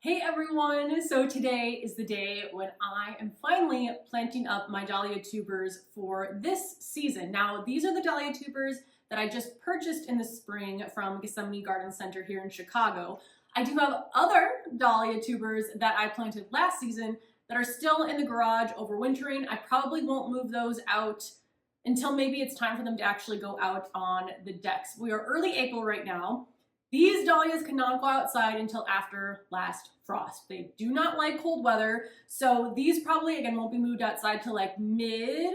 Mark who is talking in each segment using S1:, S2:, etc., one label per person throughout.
S1: Hey everyone! So today is the day when I am finally planting up my dahlia tubers for this season. Now, these are the dahlia tubers that I just purchased in the spring from Gethsemane Garden Center here in Chicago. I do have other dahlia tubers that I planted last season that are still in the garage overwintering. I probably won't move those out until maybe it's time for them to actually go out on the decks. We are early April right now. These dahlias cannot go outside until after last frost. They do not like cold weather, so these probably, again, won't be moved outside till like mid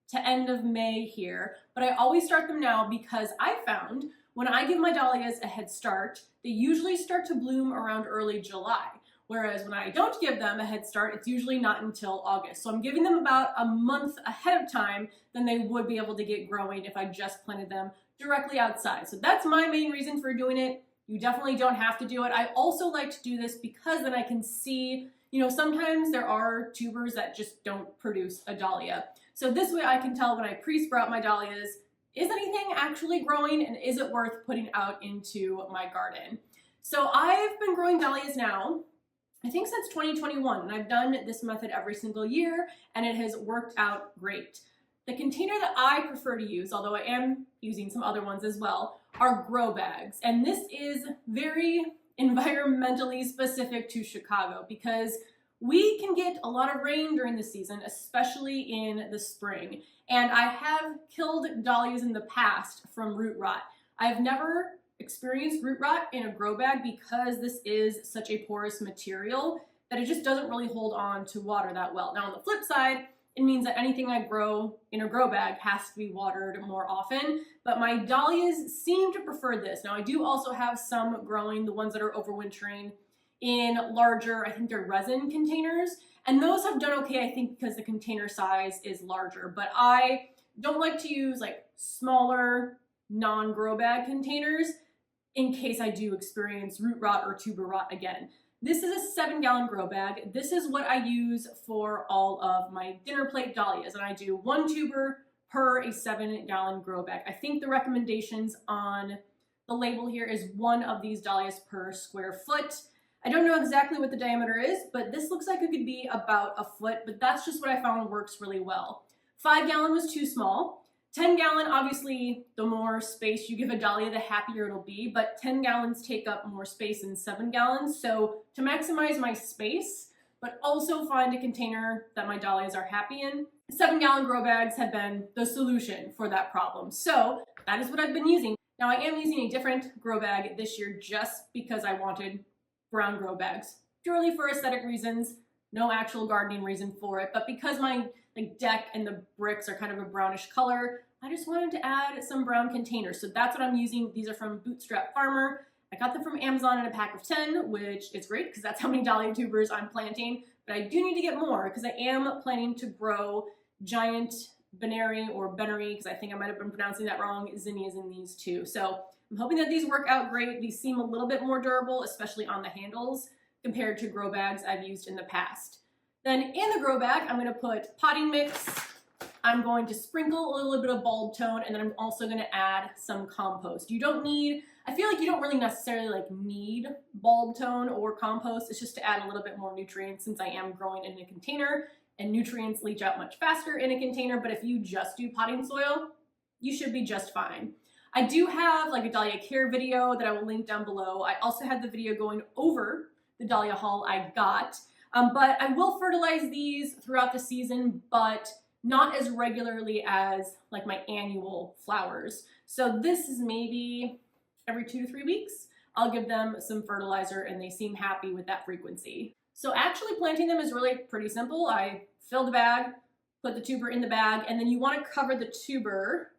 S1: to end of May here. But I always start them now because I found when I give my dahlias a head start, they usually start to bloom around early July. Whereas when I don't give them a head start, it's usually not until August. So I'm giving them about a month ahead of time than they would be able to get growing if I just planted them directly outside. So that's my main reason for doing it. You definitely don't have to do it. I also like to do this because then I can see, sometimes there are tubers that just don't produce a dahlia. So this way I can tell when I pre-sprout my dahlias, is anything actually growing and is it worth putting out into my garden? So I've been growing dahlias now, I think since 2021, and I've done this method every single year and it has worked out great. The container that I prefer to use, although I am using some other ones as well, are grow bags. And this is very environmentally specific to Chicago because we can get a lot of rain during the season, especially in the spring. And I have killed dahlias in the past from root rot. I've never experienced root rot in a grow bag because this is such a porous material that it just doesn't really hold on to water that well. Now on the flip side, it means that anything I grow in a grow bag has to be watered more often, but my dahlias seem to prefer this. Now I do also have some growing, the ones that are overwintering, in larger, I think they're resin containers, and those have done okay, I think, because the container size is larger, but I don't like to use like smaller non-grow bag containers in case I do experience root rot or tuber rot again. This is a 7-gallon grow bag. This is what I use for all of my dinner plate dahlias, and I do 1 tuber per a 7-gallon grow bag. I think the recommendations on the label here is 1 of these dahlias per square foot. I don't know exactly what the diameter is, but this looks like it could be about a foot, but that's just what I found works really well. 5-gallon was too small. 10-gallon, obviously, the more space you give a dahlia, the happier it'll be, but 10 gallons take up more space than 7 gallons. So to maximize my space, but also find a container that my dahlias are happy in, 7-gallon grow bags have been the solution for that problem. So that is what I've been using. Now I am using a different grow bag this year just because I wanted brown grow bags, purely for aesthetic reasons, no actual gardening reason for it, but because my deck and the bricks are kind of a brownish color, I just wanted to add some brown containers. So that's what I'm using. These are from Bootstrap Farmer. I got them from Amazon in a pack of 10, which is great because that's how many dahlia tubers I'm planting. But I do need to get more because I am planning to grow giant Benary or Benary, because I think I might have been pronouncing that wrong, zinnias in these too. So I'm hoping that these work out great. These seem a little bit more durable, especially on the handles, compared to grow bags I've used in the past. Then in the grow bag, I'm going to put potting mix. I'm going to sprinkle a little bit of bulb tone, and then I'm also going to add some compost. You don't need, I feel like you don't really necessarily need bulb tone or compost. It's just to add a little bit more nutrients since I am growing in a container, and nutrients leach out much faster in a container, but if you just do potting soil, you should be just fine. I do have a dahlia care video that I will link down below. I also had the video going over the dahlia haul I got. But I will fertilize these throughout the season, but not as regularly as my annual flowers. So this is maybe every 2 to 3 weeks. I'll give them some fertilizer and they seem happy with that frequency. So actually planting them is really pretty simple. I fill the bag, put the tuber in the bag, and then you want to cover the tuber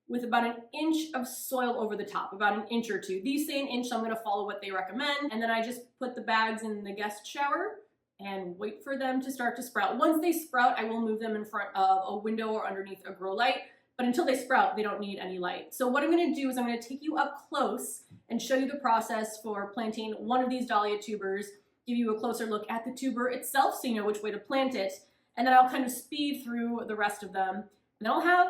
S1: with about 1 inch of soil over the top, about 1 inch or 2. These say 1 inch, so I'm going to follow what they recommend. And then I just put the bags in the guest shower and wait for them to start to sprout. Once they sprout, I will move them in front of a window or underneath a grow light, but until they sprout, they don't need any light. So what I'm going to do is I'm going to take you up close and show you the process for planting one of these dahlia tubers, give you a closer look at the tuber itself so you know which way to plant it, and then I'll kind of speed through the rest of them. And then I'll have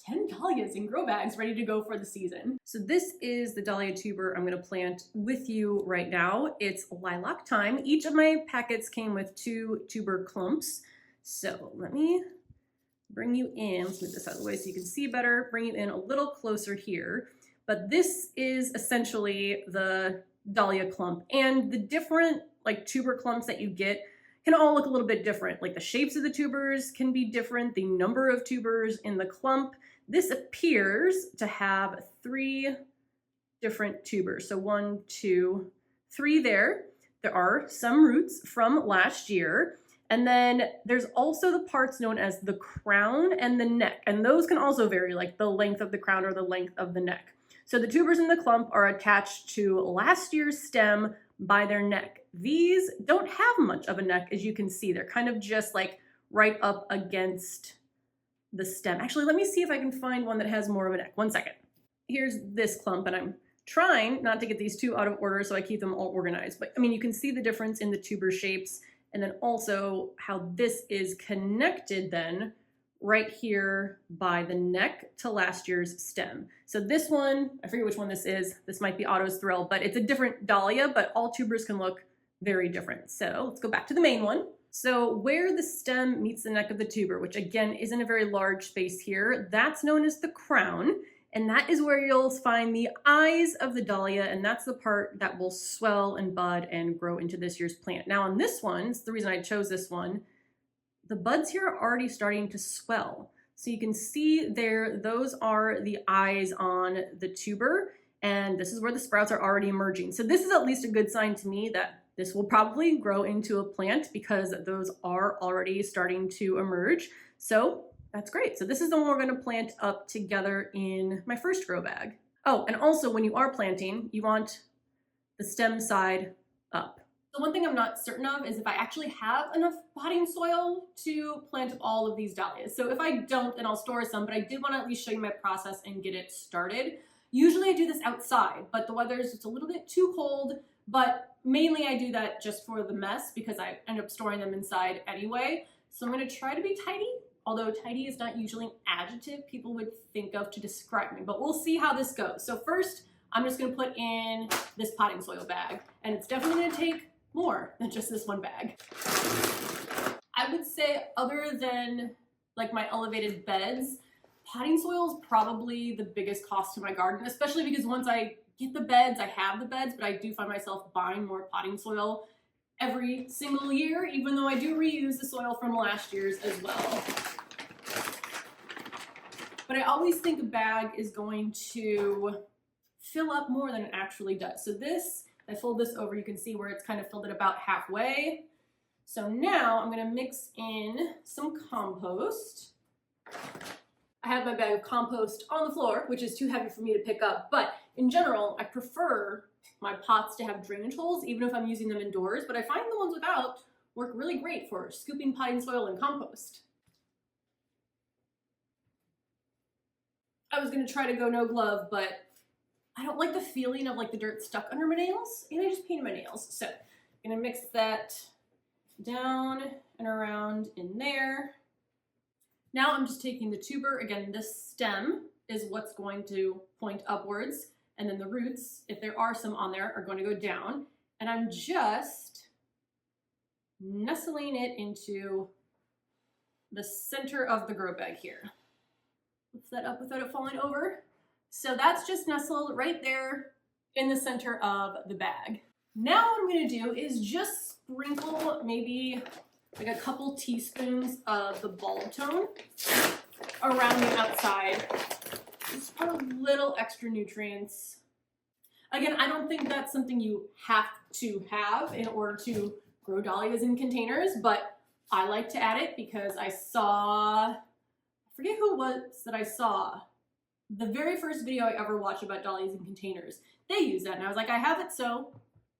S1: 10 dahlias in grow bags ready to go for the season. So this is the dahlia tuber I'm gonna plant with you right now. It's lilac time. Each of my packets came with 2 tuber clumps. So let me bring you in, let's move this out of the way so you can see better, bring you in a little closer here. But this is essentially the dahlia clump, and the different like tuber clumps that you get can all look a little bit different. Like the shapes of the tubers can be different, the number of tubers in the clump. This appears to have 3 different tubers. So 1, 2, 3 there. There are some roots from last year. And then there's also the parts known as the crown and the neck. And those can also vary, like the length of the crown or the length of the neck. So the tubers in the clump are attached to last year's stem by their neck. These don't have much of a neck, as you can see. They're kind of just like right up against the stem. Actually, let me see if I can find one that has more of a neck. One second. Here's this clump, and I'm trying not to get these too out of order so I keep them all organized. But I mean, you can see the difference in the tuber shapes, and then also how this is connected then right here by the neck to last year's stem. So this one, I forget which one this is. This might be Otto's Thrill, but it's a different dahlia, but all tubers can look very different. So let's go back to the main one. So where the stem meets the neck of the tuber, which again isn't a very large space here, that's known as the crown. And that is where you'll find the eyes of the dahlia, and that's the part that will swell and bud and grow into this year's plant. Now on this one, it's the reason I chose this one, the buds here are already starting to swell. So you can see there, those are the eyes on the tuber, and this is where the sprouts are already emerging. So this is at least a good sign to me that this will probably grow into a plant because those are already starting to emerge. So that's great. So this is the one we're going to plant up together in my first grow bag. Oh, and also when you are planting, you want the stem side up. So one thing I'm not certain of is if I actually have enough potting soil to plant all of these dahlias. So if I don't, then I'll store some, but I did want to at least show you my process and get it started. Usually I do this outside, but the weather is just a little bit too cold, but mainly I do that just for the mess because I end up storing them inside anyway. So I'm going to try to be tidy, although tidy is not usually an adjective people would think of to describe me, but we'll see how this goes. So first, I'm just going to put in this potting soil bag, and it's definitely going to take more than just this one bag. I would say other than like my elevated beds, potting soil is probably the biggest cost to my garden, especially because once I get the beds, I have the beds, but I do find myself buying more potting soil every single year, even though I do reuse the soil from last year's as well. But I always think a bag is going to fill up more than it actually does. So this, I fold this over, you can see where it's kind of filled it about halfway. So now I'm gonna mix in some compost. I have my bag of compost on the floor, which is too heavy for me to pick up, but in general, I prefer my pots to have drainage holes, even if I'm using them indoors, but I find the ones without work really great for scooping potting soil and compost. I was gonna try to go no glove, but I don't like the feeling of like the dirt stuck under my nails, and I just painted my nails. So I'm gonna mix that down and around in there. Now I'm just taking the tuber, again, this stem is what's going to point upwards, and then the roots, if there are some on there, are going to go down, and I'm just nestling it into the center of the grow bag here. Lift that up without it falling over. So that's just nestled right there in the center of the bag. Now what I'm gonna do is just sprinkle maybe like a couple teaspoons of the bulb tone around the outside, just for a little extra nutrients. Again, I don't think that's something you have to have in order to grow dahlias in containers, but I like to add it because I saw, I forget who it was that I saw, the very first video I ever watched about dahlias in containers, they use that, and I was like, I have it, so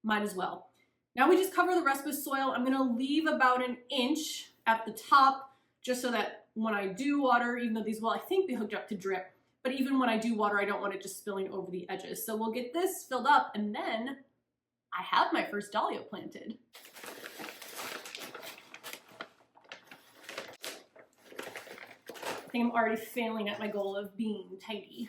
S1: might as well. Now we just cover the rest with soil. I'm gonna leave about an inch at the top, just so that when I do water, even though these will, I think, be hooked up to drip, but even when I do water, I don't want it just spilling over the edges. So we'll get this filled up, and then I have my first dahlia planted. think I'm already failing at my goal of being tidy.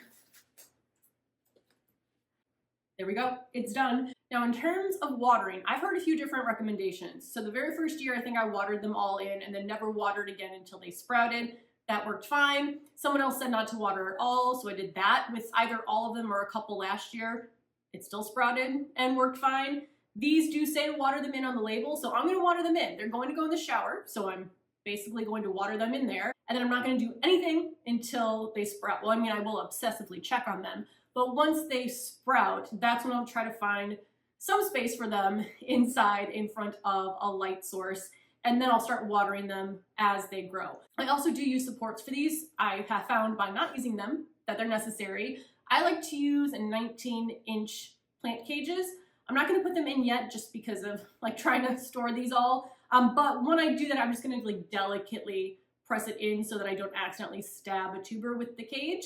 S1: There we go, it's done. Now in terms of watering, I've heard a few different recommendations. So the very first year, I think I watered them all in and then never watered again until they sprouted. That worked fine. Someone else said not to water at all, so I did that with either all of them or a couple last year. It still sprouted and worked fine. These do say to water them in on the label, so I'm gonna water them in. They're going to go in the shower, so I'm basically going to water them in there. And then I'm not gonna do anything until they sprout. Well, I mean, I will obsessively check on them, but once they sprout, that's when I'll try to find some space for them inside in front of a light source, and then I'll start watering them as they grow. I also do use supports for these. I have found by not using them that they're necessary. I like to use a 19-inch plant cages. I'm not gonna put them in yet just because of like trying to store these all. But when I do that, I'm just gonna like delicately press it in so that I don't accidentally stab a tuber with the cage.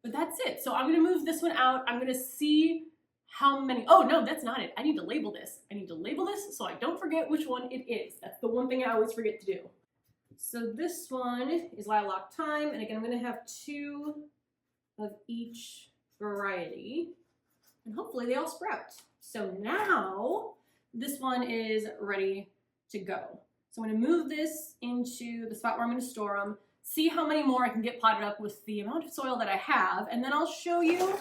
S1: But that's it. So I'm gonna move this one out. I'm gonna see how many, oh no, that's not it. I need to label this. I need to label this so I don't forget which one it is. That's the one thing I always forget to do. So this one is Lilac Thyme, and again, I'm gonna have 2 of each variety, and hopefully they all sprout. So now this one is ready to go. So I'm gonna move this into the spot where I'm gonna store them, see how many more I can get potted up with the amount of soil that I have, and then I'll show you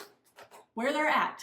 S1: where they're at.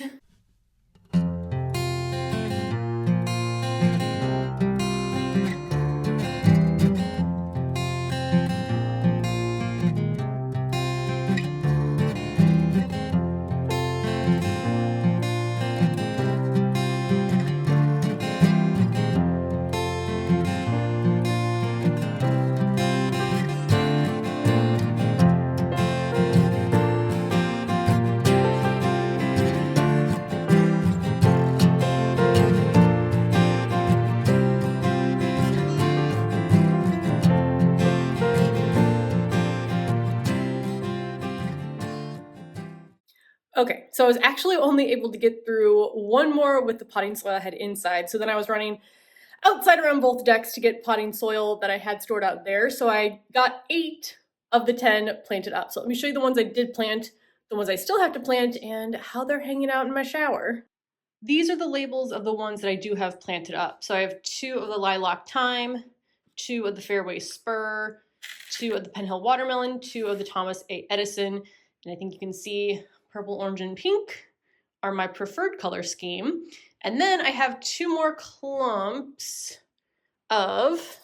S1: Okay, so I was actually only able to get through one more with the potting soil I had inside. So then I was running outside around both decks to get potting soil that I had stored out there. So I got 8 of the 10 planted up. So let me show you the ones I did plant, the ones I still have to plant, and how they're hanging out in my shower. These are the labels of the ones that I do have planted up. So I have 2 of the Lilac Thyme, 2 of the Fairway Spur, 2 of the Penhill Watermelon, 2 of the Thomas A. Edison, and I think you can see purple, orange, and pink are my preferred color scheme. And then I have 2 more clumps of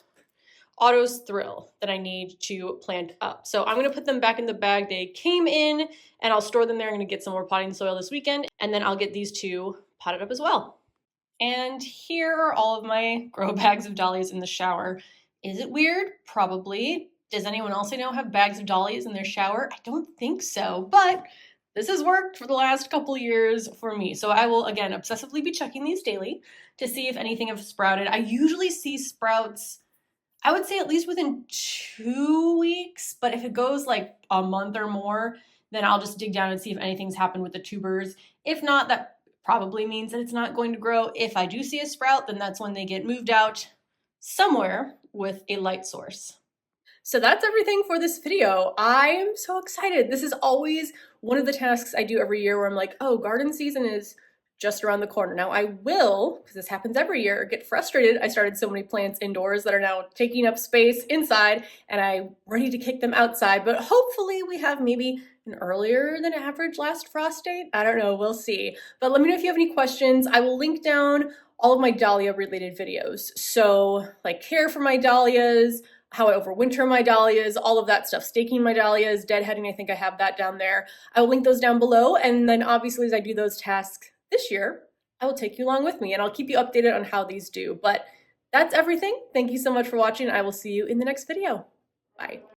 S1: Otto's Thrill that I need to plant up. So I'm gonna put them back in the bag they came in, and I'll store them there. I'm gonna get some more potting soil this weekend, and then I'll get these 2 potted up as well. And here are all of my grow bags of dahlias in the shower. Is it weird? Probably. Does anyone else I know have bags of dahlias in their shower? I don't think so, but this has worked for the last couple years for me. So I will, again, obsessively be checking these daily to see if anything have sprouted. I usually see sprouts, I would say at least within 2 weeks, but if it goes like a month or more, then I'll just dig down and see if anything's happened with the tubers. If not, that probably means that it's not going to grow. If I do see a sprout, then that's when they get moved out somewhere with a light source. So that's everything for this video. I am so excited. This is always one of the tasks I do every year where I'm like, oh, garden season is just around the corner. Now I will, because this happens every year, get frustrated. I started so many plants indoors that are now taking up space inside, and I'm ready to kick them outside. But hopefully we have maybe an earlier than average last frost date. I don't know, we'll see. But let me know if you have any questions. I will link down all of my dahlia related videos. So like care for my dahlias, how I overwinter my dahlias, all of that stuff, staking my dahlias, deadheading, I think I have that down there. I will link those down below, and then obviously as I do those tasks this year, I will take you along with me and I'll keep you updated on how these do. But that's everything. Thank you so much for watching. I will see you in the next video. Bye.